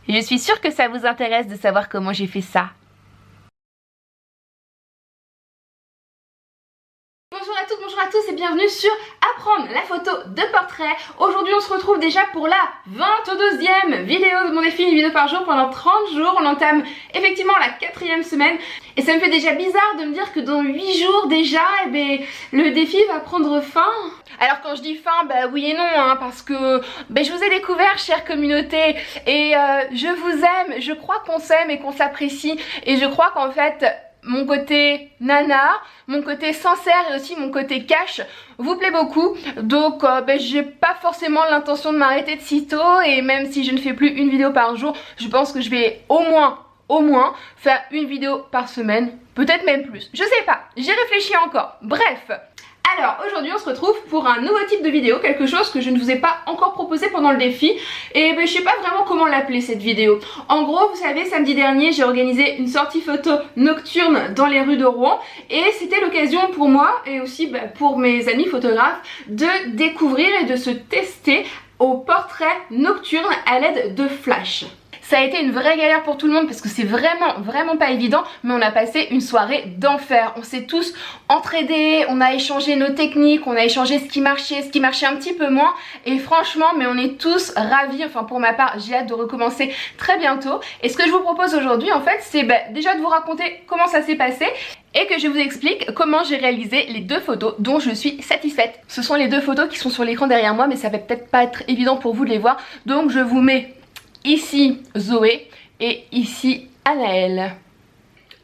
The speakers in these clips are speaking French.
Je suis sûre que ça vous intéresse de savoir comment j'ai fait ça. Bonjour à tous et bienvenue sur Apprendre la photo de portrait. Aujourd'hui on se retrouve déjà pour la 22e vidéo de mon défi, une vidéo par jour pendant 30 jours. On entame effectivement la 4e semaine et ça me fait déjà bizarre de me dire que dans 8 jours déjà, le défi va prendre fin. Alors quand je dis fin, oui et non, hein, parce que je vous ai découvert, chère communauté, et je vous aime, je crois qu'on s'aime et qu'on s'apprécie, et je crois qu'en fait mon côté nana, mon côté sincère et aussi mon côté cash vous plaît beaucoup. Donc j'ai pas forcément l'intention de m'arrêter de sitôt, et même si je ne fais plus une vidéo par jour, je pense que je vais au moins faire une vidéo par semaine, peut-être même plus, je sais pas, j'y réfléchis encore. Bref, alors aujourd'hui on se retrouve pour un nouveau type de vidéo, quelque chose que je ne vous ai pas encore proposé pendant le défi, et je sais pas vraiment comment l'appeler cette vidéo. En gros, vous savez, samedi dernier j'ai organisé une sortie photo nocturne dans les rues de Rouen, et c'était l'occasion pour moi et aussi pour mes amis photographes de découvrir et de se tester au portrait nocturne à l'aide de flash. Ça a été une vraie galère pour tout le monde parce que c'est vraiment pas évident, mais on a passé une soirée d'enfer. On s'est tous entraidés, on a échangé nos techniques, on a échangé ce qui marchait un petit peu moins, et franchement on est tous ravis. Enfin pour ma part, j'ai hâte de recommencer très bientôt, et ce que je vous propose aujourd'hui en fait c'est déjà de vous raconter comment ça s'est passé et que je vous explique comment j'ai réalisé les 2 photos dont je suis satisfaite. Ce sont les 2 photos qui sont sur l'écran derrière moi, mais ça va peut-être pas être évident pour vous de les voir, donc je vous mets ici Zoé et ici Anaëlle.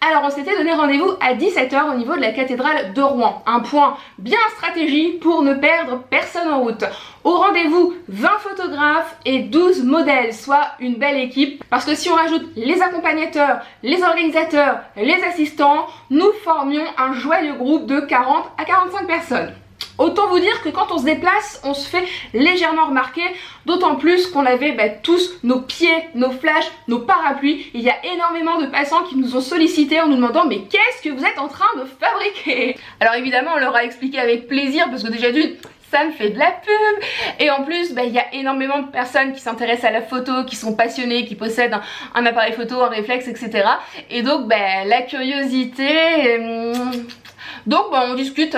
Alors on s'était donné rendez-vous à 17 h au niveau de la cathédrale de Rouen. Un point bien stratégie pour ne perdre personne en route. Au rendez-vous 20 photographes et 12 modèles, soit une belle équipe. Parce que si on rajoute les accompagnateurs, les organisateurs, les assistants, nous formions un joyeux groupe de 40 à 45 personnes. Autant vous dire que quand on se déplace, on se fait légèrement remarquer, d'autant plus qu'on avait tous nos pieds, nos flashs, nos parapluies. Il y a énormément de passants qui nous ont sollicités en nous demandant mais qu'est-ce que vous êtes en train de fabriquer? Alors évidemment on leur a expliqué avec plaisir, parce que déjà d'une, ça me fait de la pub, et en plus il y a énormément de personnes qui s'intéressent à la photo, qui sont passionnées, qui possèdent un appareil photo, un réflexe, etc. Et donc la curiosité... Donc on discute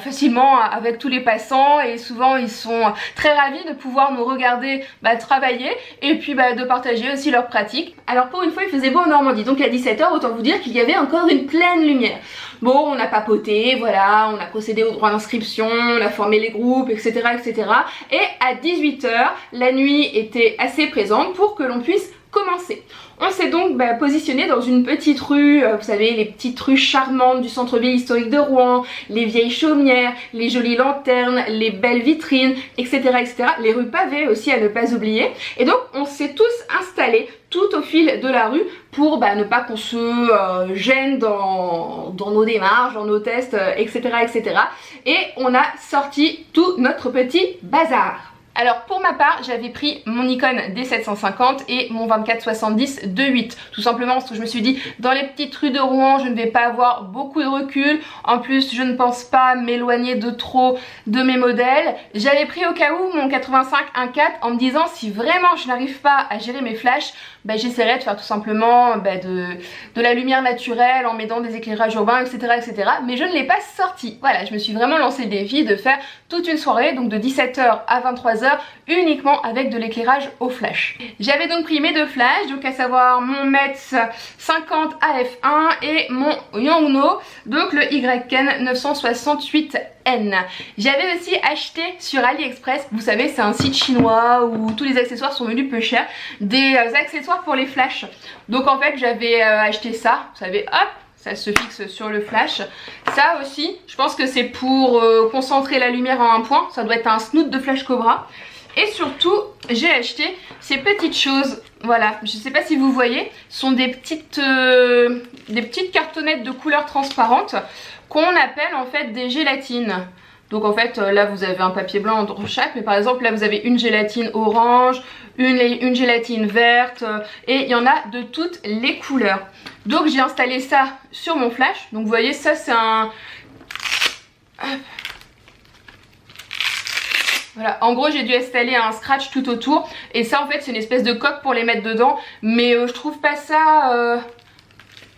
facilement avec tous les passants, et souvent ils sont très ravis de pouvoir nous regarder travailler, et puis de partager aussi leurs pratiques. Alors pour une fois il faisait beau en Normandie, donc à 17 h autant vous dire qu'il y avait encore une pleine lumière. Bon, on a papoté, voilà, on a procédé au droit d'inscription, on a formé les groupes, etc. etc. Et à 18 h la nuit était assez présente pour que l'on puisse commencer. On s'est donc positionné dans une petite rue, vous savez, les petites rues charmantes du centre-ville historique de Rouen, les vieilles chaumières, les jolies lanternes, les belles vitrines, etc. etc. Les rues pavées aussi à ne pas oublier. Et donc on s'est tous installés tout au fil de la rue pour ne pas qu'on se gêne dans nos démarches, dans nos tests, etc. etc. Et on a sorti tout notre petit bazar. Alors pour ma part, j'avais pris mon Nikon D750 et mon 24-70 2.8, tout simplement parce que je me suis dit, dans les petites rues de Rouen, je ne vais pas avoir beaucoup de recul. En plus, je ne pense pas m'éloigner de trop de mes modèles. J'avais pris au cas où mon 85 1.4 en me disant, si vraiment je n'arrive pas à gérer mes flashs, j'essaierai de faire tout simplement de la lumière naturelle en mettant des éclairages urbains, etc. etc. Mais je ne l'ai pas sorti. Voilà, je me suis vraiment lancé le défi de faire toute une soirée, donc de 17 h à 23 h, uniquement avec de l'éclairage au flash. J'avais donc pris mes 2 flashs, donc à savoir mon Metz 50 AF1 et mon Yongnuo, donc le YKen 968N. J'avais aussi acheté sur AliExpress, vous savez c'est un site chinois où tous les accessoires sont venus peu cher, des accessoires pour les flashs. Donc en fait j'avais acheté ça, vous savez, hop, ça se fixe sur le flash. Ça aussi, je pense que c'est pour concentrer la lumière en un point, ça doit être un snoot de flash Cobra. Et surtout, j'ai acheté ces petites choses, voilà, je sais pas si vous voyez, sont des petites cartonnettes de couleur transparente qu'on appelle en fait des gélatines. Donc en fait là vous avez un papier blanc entre chaque, mais par exemple là vous avez une gélatine orange, une gélatine verte, et il y en a de toutes les couleurs. Donc j'ai installé ça sur mon flash, donc vous voyez ça c'est un... Voilà, en gros j'ai dû installer un scratch tout autour et ça en fait c'est une espèce de coque pour les mettre dedans, mais je trouve pas ça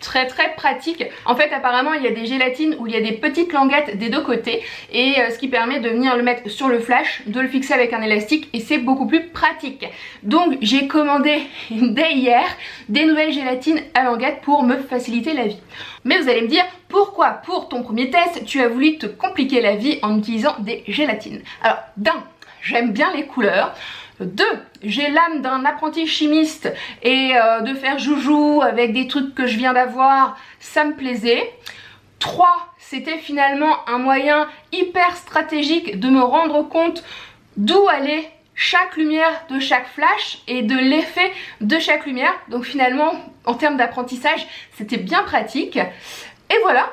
très pratique. En fait apparemment il y a des gélatines où il y a des petites languettes des deux côtés et ce qui permet de venir le mettre sur le flash, de le fixer avec un élastique et c'est beaucoup plus pratique. Donc j'ai commandé dès hier des nouvelles gélatines à languettes pour me faciliter la vie. Mais vous allez me dire pourquoi pour ton premier test tu as voulu te compliquer la vie en utilisant des gélatines. Alors d'un, j'aime bien les couleurs. 2. J'ai l'âme d'un apprenti chimiste et de faire joujou avec des trucs que je viens d'avoir, ça me plaisait. 3. C'était finalement un moyen hyper stratégique de me rendre compte d'où allait chaque lumière de chaque flash et de l'effet de chaque lumière. Donc finalement, en termes d'apprentissage, c'était bien pratique. Et voilà,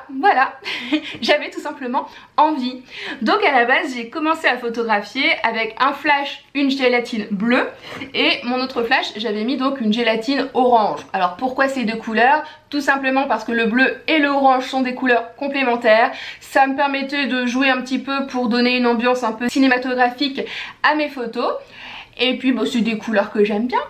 j'avais tout simplement envie. Donc à la base, j'ai commencé à photographier avec un flash, une gélatine bleue et mon autre flash, j'avais mis donc une gélatine orange. Alors pourquoi ces deux couleurs? Tout simplement parce que le bleu et le orange sont des couleurs complémentaires. Ça me permettait de jouer un petit peu pour donner une ambiance un peu cinématographique à mes photos. Et puis bon, c'est des couleurs que j'aime bien.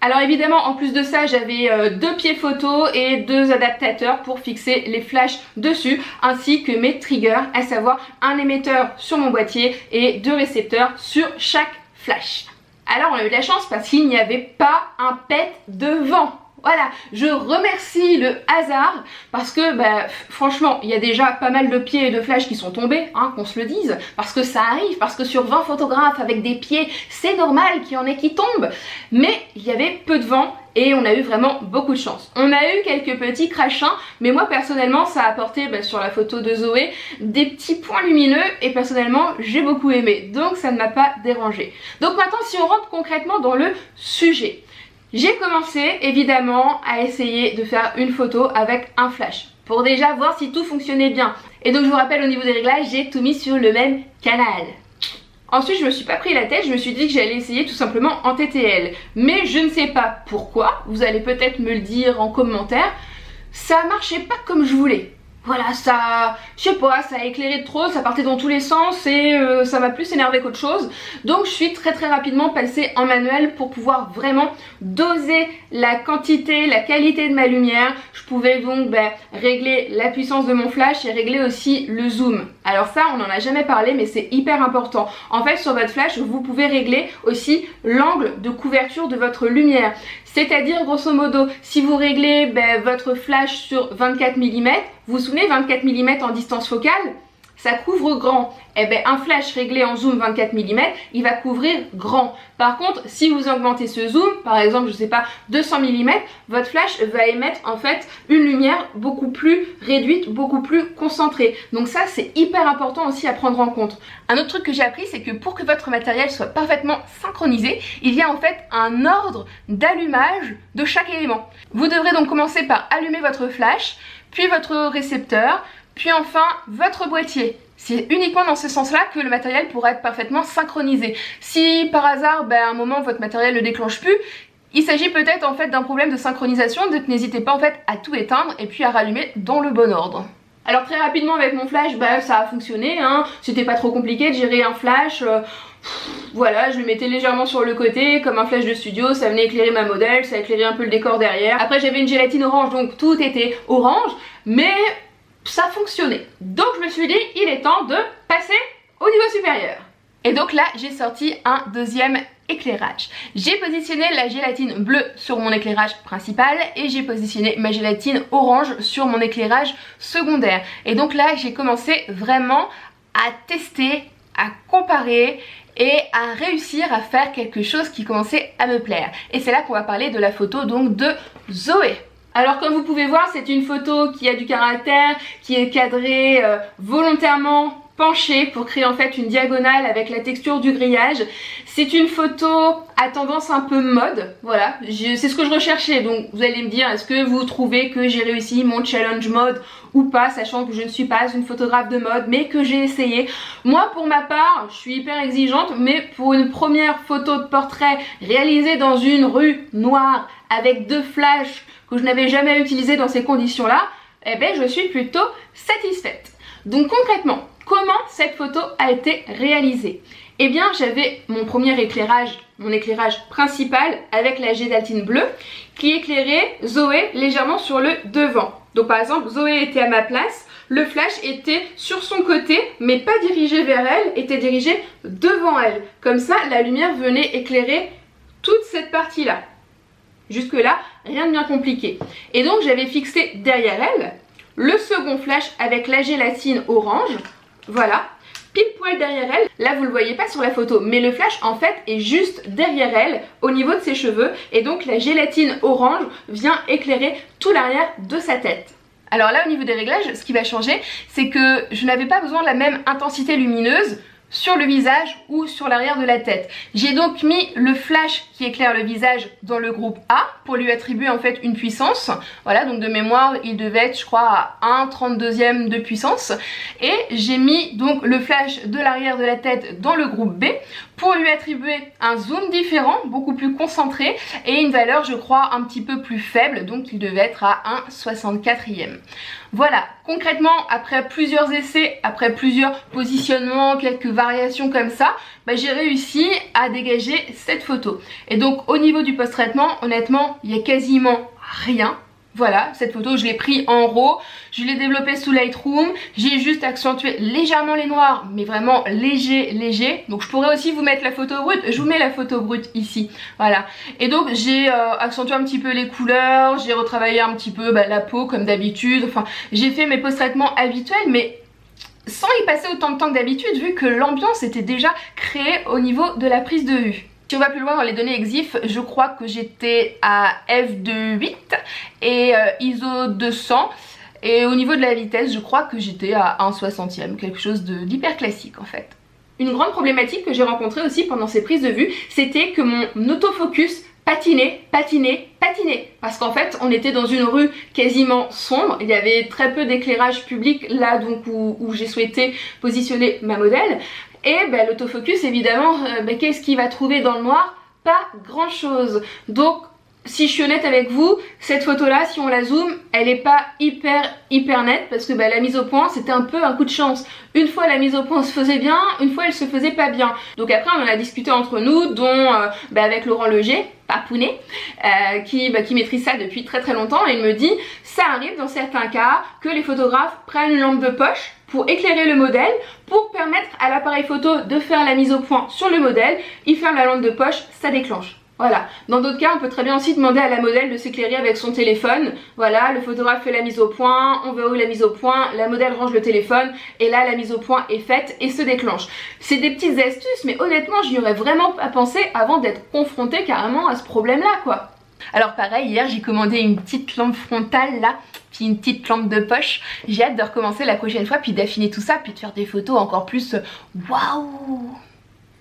Alors évidemment en plus de ça j'avais deux pieds photo et deux adaptateurs pour fixer les flashs dessus ainsi que mes triggers, à savoir un émetteur sur mon boîtier et deux récepteurs sur chaque flash. Alors on a eu de la chance parce qu'il n'y avait pas un pet de vent. Voilà, je remercie le hasard parce que franchement il y a déjà pas mal de pieds et de flashs qui sont tombés, hein, qu'on se le dise, parce que ça arrive, parce que sur 20 photographes avec des pieds c'est normal qu'il y en ait qui tombent, mais il y avait peu de vent et on a eu vraiment beaucoup de chance. On a eu quelques petits crachins, mais moi personnellement ça a apporté sur la photo de Zoé des petits points lumineux et personnellement j'ai beaucoup aimé, donc ça ne m'a pas dérangé. Donc maintenant si on rentre concrètement dans le sujet, j'ai commencé évidemment à essayer de faire une photo avec un flash pour déjà voir si tout fonctionnait bien. Et donc je vous rappelle, au niveau des réglages, j'ai tout mis sur le même canal. Ensuite je me suis pas pris la tête, je me suis dit que j'allais essayer tout simplement en TTL. Mais je ne sais pas pourquoi, vous allez peut-être me le dire en commentaire, ça marchait pas comme je voulais. Voilà, ça, je sais pas, ça a éclairé de trop, ça partait dans tous les sens et ça m'a plus énervé qu'autre chose. Donc je suis très rapidement passée en manuel pour pouvoir vraiment doser la quantité, la qualité de ma lumière. Je pouvais donc régler la puissance de mon flash et régler aussi le zoom. Alors ça, on n'en a jamais parlé mais c'est hyper important. En fait sur votre flash, vous pouvez régler aussi l'angle de couverture de votre lumière. C'est-à-dire grosso modo, si vous réglez votre flash sur 24 mm, vous vous souvenez 24 mm en distance focale, ça couvre grand. Et un flash réglé en zoom 24 mm, il va couvrir grand. Par contre, si vous augmentez ce zoom, par exemple, je sais pas, 200 mm, votre flash va émettre en fait une lumière beaucoup plus réduite, beaucoup plus concentrée. Donc ça, c'est hyper important aussi à prendre en compte. Un autre truc que j'ai appris, c'est que pour que votre matériel soit parfaitement synchronisé, il y a en fait un ordre d'allumage de chaque élément. Vous devrez donc commencer par allumer votre flash, puis votre récepteur, puis enfin votre boîtier. C'est uniquement dans ce sens-là que le matériel pourra être parfaitement synchronisé. Si par hasard, à un moment votre matériel ne déclenche plus, il s'agit peut-être en fait d'un problème de synchronisation, donc n'hésitez pas en fait à tout éteindre et puis à rallumer dans le bon ordre. Alors très rapidement avec mon flash, ça a fonctionné, hein. C'était pas trop compliqué de gérer un flash. Voilà, je le mettais légèrement sur le côté comme un flash de studio, ça venait éclairer ma modèle, ça éclairait un peu le décor derrière. Après j'avais une gélatine orange, donc tout était orange, mais ça fonctionnait. Donc je me suis dit, il est temps de passer au niveau supérieur. Et donc là, j'ai sorti un deuxième éclairage. J'ai positionné la gélatine bleue sur mon éclairage principal et j'ai positionné ma gélatine orange sur mon éclairage secondaire. Et donc là, j'ai commencé vraiment à tester, à comparer et à réussir à faire quelque chose qui commençait à me plaire. Et c'est là qu'on va parler de la photo donc de Zoé. Alors comme vous pouvez voir, c'est une photo qui a du caractère, qui est cadrée volontairement penchée pour créer en fait une diagonale avec la texture du grillage. C'est une photo à tendance un peu mode, voilà, c'est ce que je recherchais. Donc vous allez me dire, est-ce que vous trouvez que j'ai réussi mon challenge mode ou pas, sachant que je ne suis pas une photographe de mode mais que j'ai essayé. Moi pour ma part, je suis hyper exigeante, mais pour une première photo de portrait réalisée dans une rue noire avec deux flashs que je n'avais jamais utilisé dans ces conditions là, je suis plutôt satisfaite. Donc concrètement, comment cette photo a été réalisée? Eh bien j'avais mon premier éclairage, mon éclairage principal avec la Gélatine bleue qui éclairait Zoé légèrement sur le devant. Donc par exemple Zoé était à ma place, le flash était sur son côté mais pas dirigé vers elle, était dirigé devant elle. Comme ça la lumière venait éclairer toute cette partie là. Jusque là rien de bien compliqué. Et donc j'avais fixé derrière elle le second flash avec la gélatine orange, voilà, pile poil derrière elle. Là vous le voyez pas sur la photo mais le flash en fait est juste derrière elle au niveau de ses cheveux et donc la gélatine orange vient éclairer tout l'arrière de sa tête. Alors là au niveau des réglages ce qui va changer c'est que je n'avais pas besoin de la même intensité lumineuse sur le visage ou sur l'arrière de la tête. J'ai donc mis le flash qui éclaire le visage dans le groupe A pour lui attribuer en fait une puissance. Voilà, donc de mémoire il devait être je crois à 1/32e de puissance. Et j'ai mis donc le flash de l'arrière de la tête dans le groupe B pour lui attribuer un zoom différent, beaucoup plus concentré et une valeur je crois un petit peu plus faible, donc il devait être à 1/64e. Voilà, concrètement après plusieurs essais, après plusieurs positionnements, quelques variations comme ça, j'ai réussi à dégager cette photo. Et donc au niveau du post-traitement, honnêtement, il n'y a quasiment rien. Voilà, cette photo je l'ai pris en RAW, je l'ai développée sous Lightroom, j'ai juste accentué légèrement les noirs, mais vraiment léger. Donc je pourrais aussi vous mettre la photo brute, je vous mets la photo brute ici, voilà. Et donc j'ai accentué un petit peu les couleurs, j'ai retravaillé un petit peu la peau comme d'habitude, enfin j'ai fait mes post-traitements habituels, mais sans y passer autant de temps que d'habitude vu que l'ambiance était déjà créée au niveau de la prise de vue. Si on va plus loin dans les données EXIF, je crois que j'étais à f2.8 et ISO 200. Et au niveau de la vitesse, je crois que j'étais à 1/60e, quelque chose d'hyper classique en fait. Une grande problématique que j'ai rencontrée aussi pendant ces prises de vue, c'était que mon autofocus patinait. Parce qu'en fait, on était dans une rue quasiment sombre, il y avait très peu d'éclairage public là donc où j'ai souhaité positionner ma modèle. Et l'autofocus évidemment, qu'est-ce qu'il va trouver dans le noir? Pas grand chose. Donc si je suis honnête avec vous, cette photo là si on la zoome, elle est pas hyper nette parce que la mise au point c'était un peu un coup de chance. Une fois la mise au point se faisait bien, une fois elle se faisait pas bien. Donc après on en a discuté entre nous, dont avec Laurent Leger, Papounet, qui maîtrise ça depuis très longtemps et il me dit ça arrive dans certains cas que les photographes prennent une lampe de poche pour éclairer le modèle, pour permettre à l'appareil photo de faire la mise au point sur le modèle, il ferme la lampe de poche, ça déclenche. Voilà, dans d'autres cas on peut très bien aussi demander à la modèle de s'éclairer avec son téléphone. Voilà, le photographe fait la mise au point, on verrouille la mise au point, la modèle range le téléphone et là la mise au point est faite et se déclenche. C'est des petites astuces mais honnêtement j'y aurais vraiment pas pensé avant d'être confrontée carrément à ce problème là quoi. Alors pareil, hier j'ai commandé une petite lampe frontale là, puis une petite lampe de poche. J'ai hâte de recommencer la prochaine fois, puis d'affiner tout ça, puis de faire des photos encore plus waouh.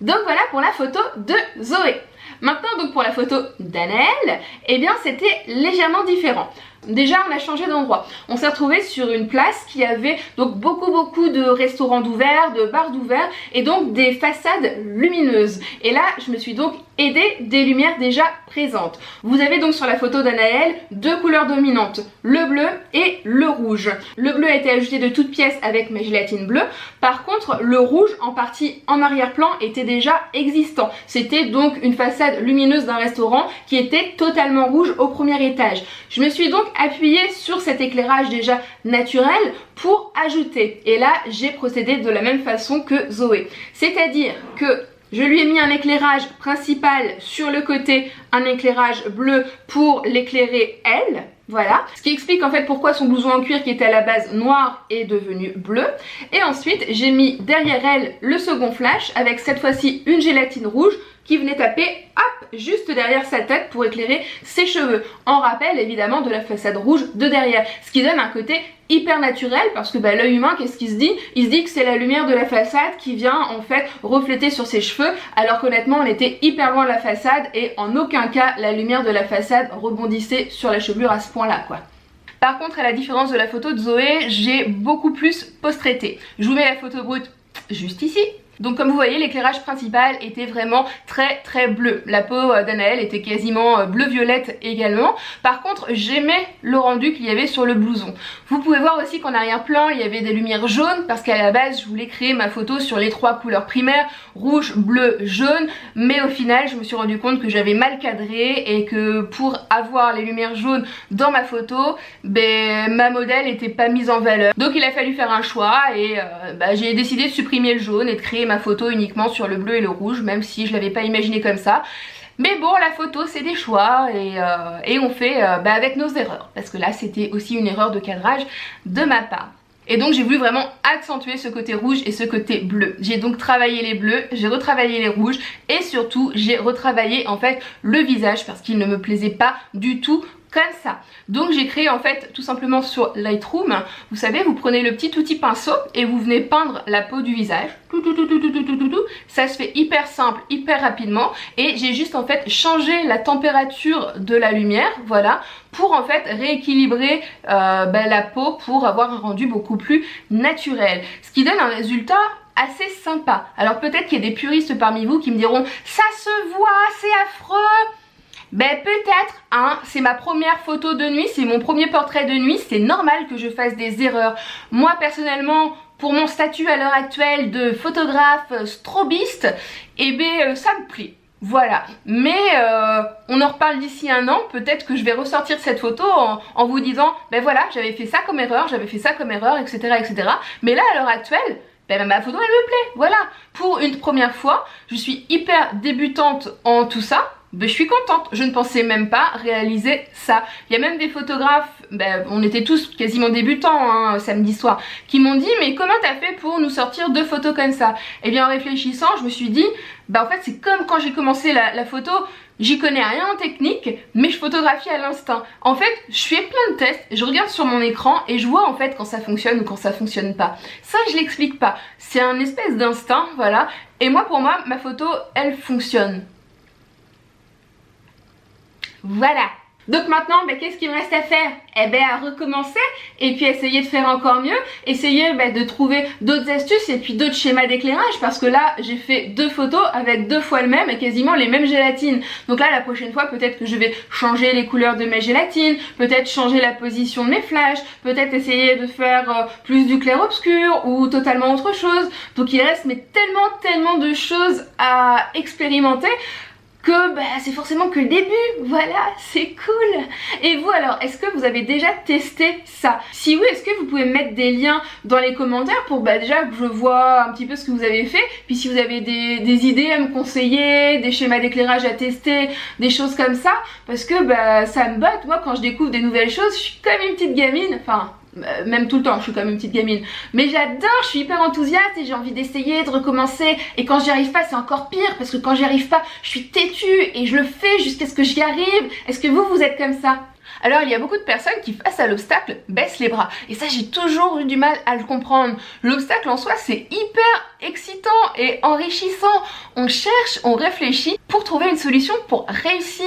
Donc voilà pour la photo de Zoé. Maintenant donc pour la photo d'Anaëlle, eh bien c'était légèrement différent. Déjà on a changé d'endroit, on s'est retrouvé sur une place qui avait donc beaucoup de restaurants d'ouverts, de bars d'ouverts et donc des façades lumineuses. Et là je me suis donc aidée des lumières déjà présentes. Vous avez donc sur la photo d'Anaëlle deux couleurs dominantes, le bleu et le rouge. Le bleu a été ajouté de toutes pièces avec ma gélatine bleue, par contre le rouge en partie en arrière-plan était déjà existant. C'était donc une façade lumineuse d'un restaurant qui était totalement rouge au premier étage. Je me suis donc appuyée sur cet éclairage déjà naturel pour ajouter. Et là, j'ai procédé de la même façon que Zoé. C'est-à-dire que je lui ai mis un éclairage principal sur le côté, un éclairage bleu pour l'éclairer elle. Voilà, ce qui explique en fait pourquoi son blouson en cuir qui était à la base noir est devenu bleu. Et ensuite, j'ai mis derrière elle le second flash avec cette fois-ci une gélatine rouge qui venait taper hop, juste derrière sa tête pour éclairer ses cheveux. En rappel évidemment de la façade rouge de derrière. Ce qui donne un côté hyper naturel parce que l'œil humain, qu'est-ce qu'il se dit? Il se dit que c'est la lumière de la façade qui vient en fait refléter sur ses cheveux, alors qu'honnêtement on était hyper loin de la façade et en aucun cas la lumière de la façade rebondissait sur la chevelure à ce point là quoi. Par contre à la différence de la photo de Zoé, j'ai beaucoup plus post-traité. Je vous mets la photo brute juste ici. Donc comme vous voyez, l'éclairage principal était vraiment très bleu. La peau d'Anaëlle était quasiment bleu-violette également. Par contre, j'aimais le rendu qu'il y avait sur le blouson. Vous pouvez voir aussi qu'en arrière-plan, il y avait des lumières jaunes parce qu'à la base, je voulais créer ma photo sur les 3 couleurs primaires, rouge, bleu, jaune. Mais au final, je me suis rendu compte que j'avais mal cadré et que pour avoir les lumières jaunes dans ma photo, ma modèle n'était pas mise en valeur. Donc il a fallu faire un choix et j'ai décidé de supprimer le jaune et de créer ma photo uniquement sur le bleu et le rouge, même si je l'avais pas imaginé comme ça. Mais bon, la photo c'est des choix et on fait avec nos erreurs, parce que là c'était aussi une erreur de cadrage de ma part. Et donc j'ai voulu vraiment accentuer ce côté rouge et ce côté bleu. J'ai donc travaillé les bleus, j'ai retravaillé les rouges et surtout j'ai retravaillé en fait le visage parce qu'il ne me plaisait pas du tout comme ça. Donc j'ai créé en fait tout simplement sur Lightroom, vous savez, vous prenez le petit outil pinceau et vous venez peindre la peau du visage. Ça se fait hyper simple, hyper rapidement, et j'ai juste en fait changé la température de la lumière, voilà, pour en fait rééquilibrer la peau pour avoir un rendu beaucoup plus naturel, ce qui donne un résultat assez sympa. Alors peut-être qu'il y a des puristes parmi vous qui me diront ça se voit, c'est affreux. Peut-être, hein, c'est ma première photo de nuit, c'est mon premier portrait de nuit, c'est normal que je fasse des erreurs. Moi personnellement, pour mon statut à l'heure actuelle de photographe strobiste, ça me plaît. Voilà, mais on en reparle d'ici un an, peut-être que je vais ressortir cette photo en vous disant, voilà, j'avais fait ça comme erreur, etc. etc. Mais là, à l'heure actuelle, ma photo elle me plaît, voilà. Pour une première fois, je suis hyper débutante en tout ça. Je suis contente, je ne pensais même pas réaliser ça. Il y a même des photographes, on était tous quasiment débutants hein, samedi soir, qui m'ont dit mais comment t'as fait pour nous sortir 2 photos comme ça? Et bien en réfléchissant, je me suis dit, en fait c'est comme quand j'ai commencé la photo, j'y connais rien en technique, mais je photographie à l'instinct. En fait, je fais plein de tests, je regarde sur mon écran et je vois en fait quand ça fonctionne ou quand ça fonctionne pas. Ça je l'explique pas, c'est un espèce d'instinct, voilà. Et moi pour moi, ma photo, elle fonctionne. Voilà. Donc maintenant, qu'est-ce qu'il me reste à faire? À recommencer et puis essayer de faire encore mieux, essayer de trouver d'autres astuces et puis d'autres schémas d'éclairage, parce que là j'ai fait 2 photos avec 2 fois le même et quasiment les mêmes gélatines. Donc là la prochaine fois peut-être que je vais changer les couleurs de mes gélatines, peut-être changer la position de mes flashs, peut-être essayer de faire plus du clair-obscur ou totalement autre chose. Donc il reste tellement de choses à expérimenter que c'est forcément que le début, voilà, c'est cool. Et vous alors, est-ce que vous avez déjà testé ça? Si oui, est-ce que vous pouvez mettre des liens dans les commentaires pour déjà que je vois un petit peu ce que vous avez fait, puis si vous avez des idées à me conseiller, des schémas d'éclairage à tester, des choses comme ça, parce que ça me botte. Moi quand je découvre des nouvelles choses, je suis comme une petite gamine, enfin même tout le temps je suis comme une petite gamine, mais j'adore, je suis hyper enthousiaste et j'ai envie d'essayer, de recommencer, et quand j'y arrive pas c'est encore pire, parce que quand j'y arrive pas je suis têtue et je le fais jusqu'à ce que j'y arrive. Est-ce que vous êtes comme ça? Alors il y a beaucoup de personnes qui face à l'obstacle baissent les bras, et ça j'ai toujours eu du mal à le comprendre. L'obstacle en soi c'est hyper excitant et enrichissant, on cherche, on réfléchit pour trouver une solution pour réussir.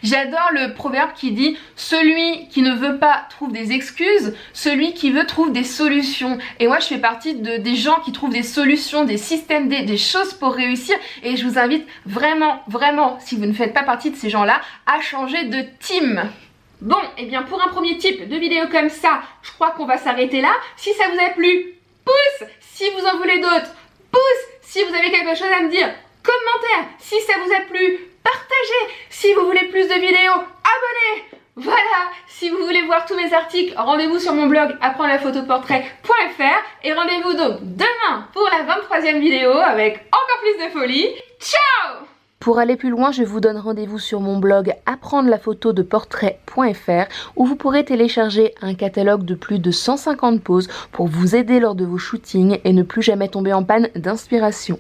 J'adore le proverbe qui dit celui qui ne veut pas trouve des excuses, celui qui veut trouve des solutions. Et moi je fais partie des gens qui trouvent des solutions, des systèmes, des choses pour réussir, et je vous invite vraiment, si vous ne faites pas partie de ces gens là, à changer de team. Bon, et bien pour un premier type de vidéo comme ça, je crois qu'on va s'arrêter là. Si ça vous a plu, pouce. Si vous en voulez d'autres, pouce. Si vous avez quelque chose à me dire, commentaire. Si ça vous a plu, partagez. Si vous voulez plus de vidéos, abonnez. Voilà, si vous voulez voir tous mes articles, rendez-vous sur mon blog apprendrelaphotoportrait.fr et rendez-vous donc demain pour la 23e vidéo avec encore plus de folie. Ciao! Pour aller plus loin, je vous donne rendez-vous sur mon blog apprendrelaphotoportrait.fr où vous pourrez télécharger un catalogue de plus de 150 poses pour vous aider lors de vos shootings et ne plus jamais tomber en panne d'inspiration.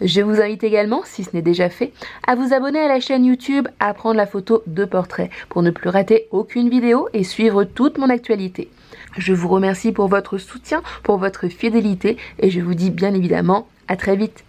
Je vous invite également, si ce n'est déjà fait, à vous abonner à la chaîne YouTube Apprendre la photo de portrait pour ne plus rater aucune vidéo et suivre toute mon actualité. Je vous remercie pour votre soutien, pour votre fidélité, et je vous dis bien évidemment à très vite.